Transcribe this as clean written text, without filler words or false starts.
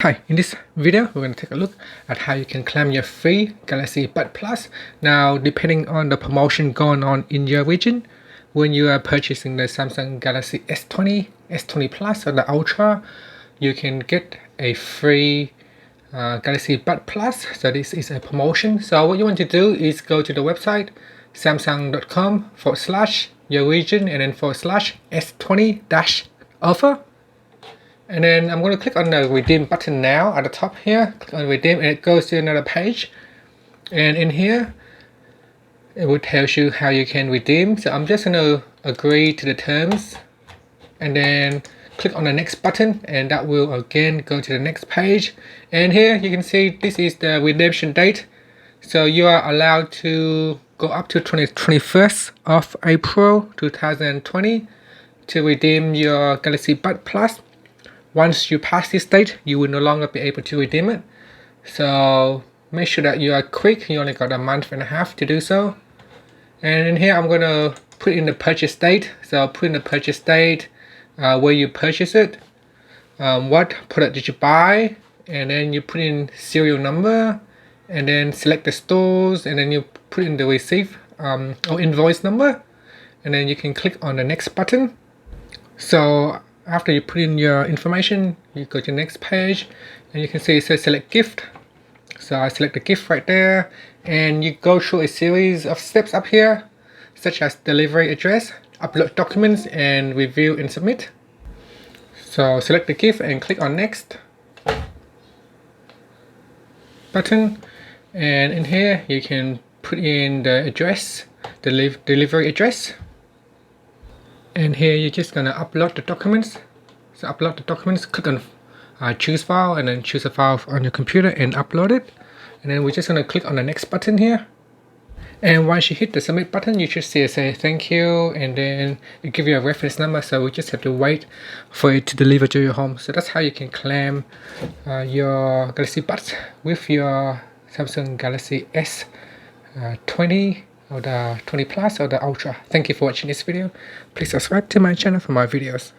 Hi, in this video we're going to take a look at how you can claim your free Galaxy Buds Plus. Now, depending on the promotion going on in your region, when you are purchasing the Samsung Galaxy S20, S20 Plus or the Ultra, you can get a free Galaxy Buds Plus. So this is a promotion. So what you want to do is go to the website samsung.com/your region and then /S20-offer. And then I'm going to click on the redeem button now at the top here. Click on redeem and it goes to another page. And in here, it will tell you how you can redeem. So I'm just going to agree to the terms and then click on the next button, and that will again go to the next page. And here you can see this is the redemption date. So you are allowed to go up to 21st of April 2020 to redeem your Galaxy Buds Plus. Once you pass this date, you will no longer be able to redeem it. So make sure that you are quick. You only got a month and a half to do so. And in here, I'm going to put in the purchase date. So I'll put in the purchase date, where you purchase it, what product did you buy, and then you put in serial number, and then select the stores, and then you put in the receipt or invoice number, and then you can click on the next button. So after you put in your information, you go to the next page and you can see it says select gift. So I select the gift right there, and you go through a series of steps up here, such as delivery address, upload documents, and review and submit. So select the gift and click on next button, and in here you can put in the address, the delivery address. And here you're just gonna upload the documents. So upload the documents, click on choose file, and then choose a file on your computer and upload it. And then we're just gonna click on the next button here. And once you hit the submit button, you should see it say thank you, and then it give you a reference number. So we just have to wait for it to deliver to your home. So that's how you can claim your Galaxy Buds with your Samsung Galaxy S20 or the 20 Plus or the Ultra. Thank you for watching this video. Please subscribe to my channel for more videos.